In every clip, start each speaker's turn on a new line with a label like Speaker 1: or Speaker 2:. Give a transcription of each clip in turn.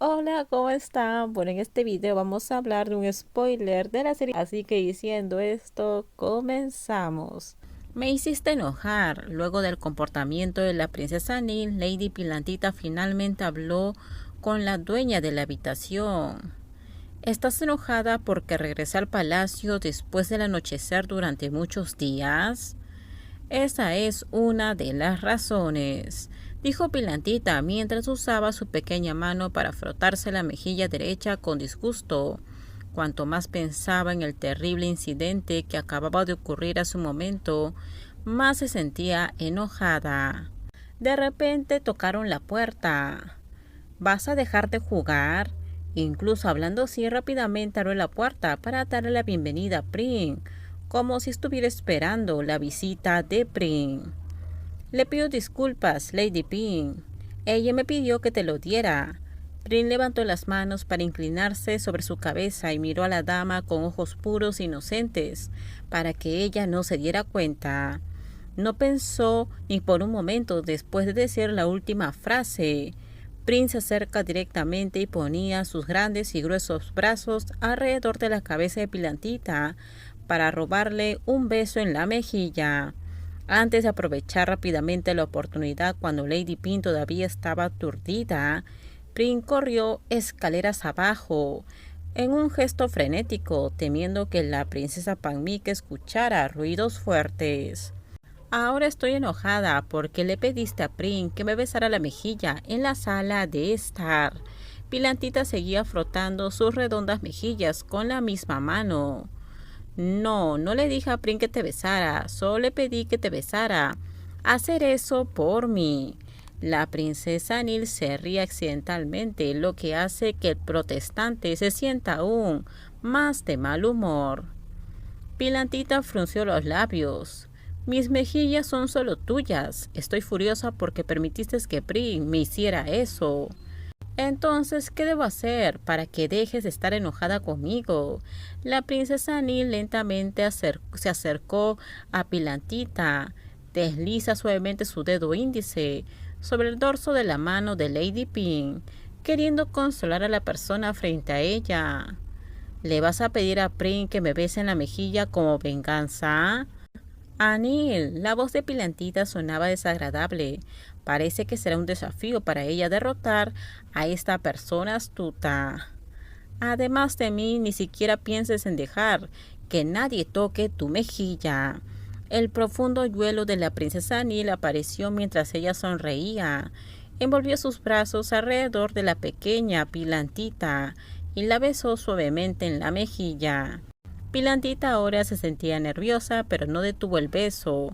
Speaker 1: Hola, ¿cómo están? Bueno, en este video vamos a hablar de un spoiler de la serie, así que diciendo esto, comenzamos. Me hiciste enojar. Luego del comportamiento de la princesa Neil, Lady Pilantita finalmente habló con la dueña de la habitación. ¿Estás enojada porque regresé al palacio después del anochecer durante muchos días? Esa es una de las razones, dijo Pilantita mientras usaba su pequeña mano para frotarse la mejilla derecha con disgusto. Cuanto más pensaba en el terrible incidente que acababa de ocurrir a su momento, más se sentía enojada. De repente tocaron la puerta. ¿Vas a dejar de jugar? Incluso hablando así rápidamente abrió la puerta para darle la bienvenida a Prin, como si estuviera esperando la visita de Prin. Le pido disculpas, Lady Pin. Ella me pidió que te lo diera. Prin levantó las manos para inclinarse sobre su cabeza y miró a la dama con ojos puros e inocentes, para que ella no se diera cuenta. No pensó ni por un momento después de decir la última frase. Prin se acerca directamente y ponía sus grandes y gruesos brazos alrededor de la cabeza de Pilantita para robarle un beso en la mejilla. Antes de aprovechar rápidamente la oportunidad cuando Lady Pin todavía estaba aturdida, Prin corrió escaleras abajo, en un gesto frenético, temiendo que la princesa Panmique escuchara ruidos fuertes. Ahora estoy enojada porque le pediste a Prin que me besara la mejilla en la sala de estar. Pilantita seguía frotando sus redondas mejillas con la misma mano. No le dije a Prin que te besara, solo le pedí que te besara. Hacer eso por mí. La princesa Nil se ríe accidentalmente, lo que hace que el protestante se sienta aún más de mal humor. Pilantita frunció los labios. Mis mejillas son solo tuyas. Estoy furiosa porque permitiste que Prin me hiciera eso. Entonces, ¿qué debo hacer para que dejes de estar enojada conmigo? La princesa Nil lentamente se acercó a Pilantita. Desliza suavemente su dedo índice sobre el dorso de la mano de Lady Pin, queriendo consolar a la persona frente a ella. ¿Le vas a pedir a Prin que me bese en la mejilla como venganza? Anil, la voz de Pilantita sonaba desagradable. Parece que será un desafío para ella derrotar a esta persona astuta. Además de mí, ni siquiera pienses en dejar que nadie toque tu mejilla. El profundo yuelo de la princesa Anil apareció mientras ella sonreía. Envolvió sus brazos alrededor de la pequeña Pilantita y la besó suavemente en la mejilla. Pilantita ahora se sentía nerviosa, pero no detuvo el beso.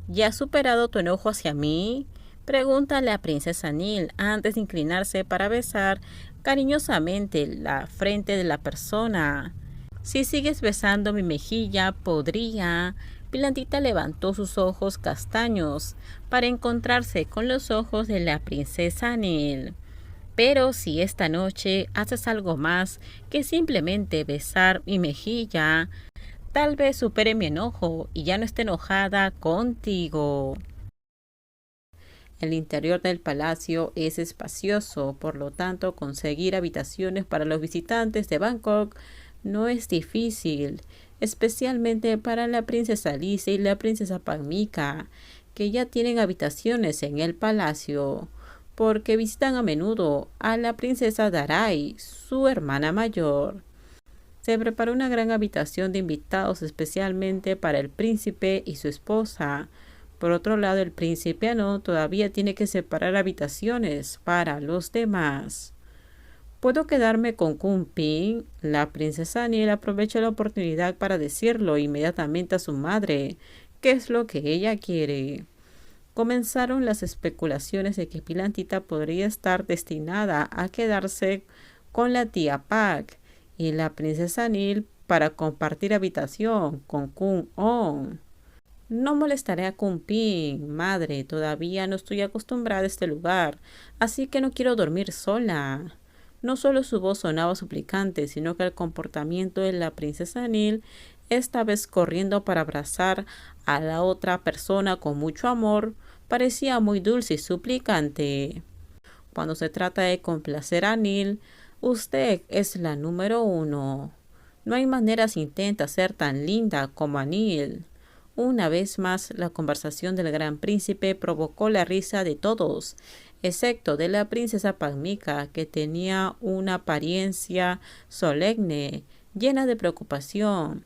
Speaker 1: ¿Ya has superado tu enojo hacia mí? Pregunta la princesa Nil antes de inclinarse para besar cariñosamente la frente de la persona. Si sigues besando mi mejilla, podría. Pilantita levantó sus ojos castaños para encontrarse con los ojos de la princesa Nil. Pero si esta noche haces algo más que simplemente besar mi mejilla, tal vez supere mi enojo y ya no esté enojada contigo. El interior del palacio es espacioso, por lo tanto conseguir habitaciones para los visitantes de Bangkok no es difícil, especialmente para la princesa Alicia y la princesa Pamika, que ya tienen habitaciones en el palacio, porque visitan a menudo a la princesa Darai, su hermana mayor. Se preparó una gran habitación de invitados especialmente para el príncipe y su esposa. Por otro lado, el príncipe Ano todavía tiene que separar habitaciones para los demás. ¿Puedo quedarme con Kun Pin? La princesa Aniel aprovecha la oportunidad para decirlo inmediatamente a su madre, qué es lo que ella quiere. Comenzaron las especulaciones de que Pilantita podría estar destinada a quedarse con la tía Pak y la princesa Nil para compartir habitación con Kun On. No molestaré a Kun Pin, madre, todavía no estoy acostumbrada a este lugar, así que no quiero dormir sola. No solo su voz sonaba suplicante, sino que el comportamiento de la princesa Nil, esta vez corriendo para abrazar a la otra persona con mucho amor, parecía muy dulce y suplicante. Cuando se trata de complacer a Neil, usted es la número uno. No hay manera si intenta ser tan linda como Neil. Una vez más, la conversación del gran príncipe provocó la risa de todos, excepto de la princesa Palmica, que tenía una apariencia solemne, llena de preocupación.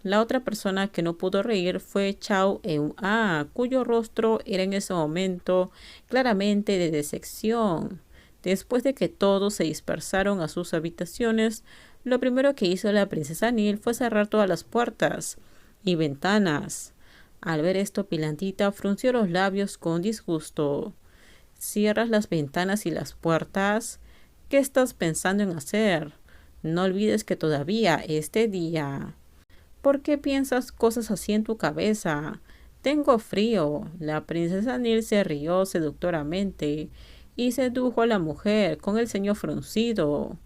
Speaker 1: La otra persona que no pudo reír fue Chao Eun-ah, cuyo rostro era en ese momento claramente de decepción. Después de que todos se dispersaron a sus habitaciones, lo primero que hizo la princesa Neil fue cerrar todas las puertas y ventanas. Al ver esto, Pilantita frunció los labios con disgusto. ¿Cierras las ventanas y las puertas? ¿Qué estás pensando en hacer? No olvides que todavía es de día. ¿Por qué piensas cosas así en tu cabeza? Tengo frío. La princesa Neil se rió seductoramente y sedujo a la mujer con el ceño fruncido.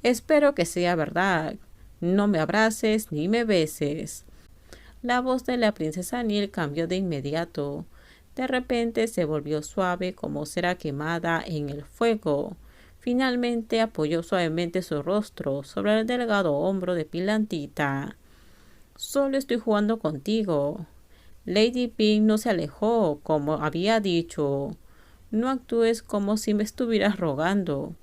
Speaker 1: Espero que sea verdad. No me abraces ni me beses. La voz de la princesa Neil cambió de inmediato. De repente se volvió suave como cera quemada en el fuego. Finalmente apoyó suavemente su rostro sobre el delgado hombro de Pilantita. Solo estoy jugando contigo. Lady Pink no se alejó, como había dicho. No actúes como si me estuvieras rogando.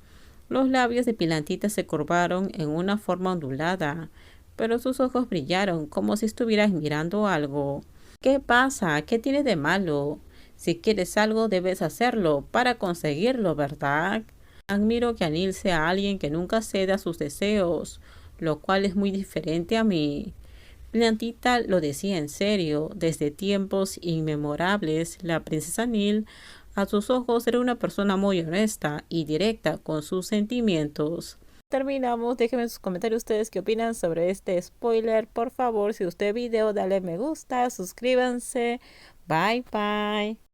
Speaker 1: Los labios de Pilantita se curvaron en una forma ondulada, pero sus ojos brillaron como si estuvieras mirando algo. ¿Qué pasa? ¿Qué tiene de malo? Si quieres algo, debes hacerlo para conseguirlo, ¿verdad? Admiro que Anil sea alguien que nunca ceda a sus deseos, lo cual es muy diferente a mí. Pilantita lo decía en serio. Desde tiempos inmemorables, la princesa Neil a sus ojos era una persona muy honesta y directa con sus sentimientos. Terminamos. Déjenme en sus comentarios ustedes qué opinan sobre este spoiler. Por favor, si usted video, dale me gusta, suscríbanse. Bye bye.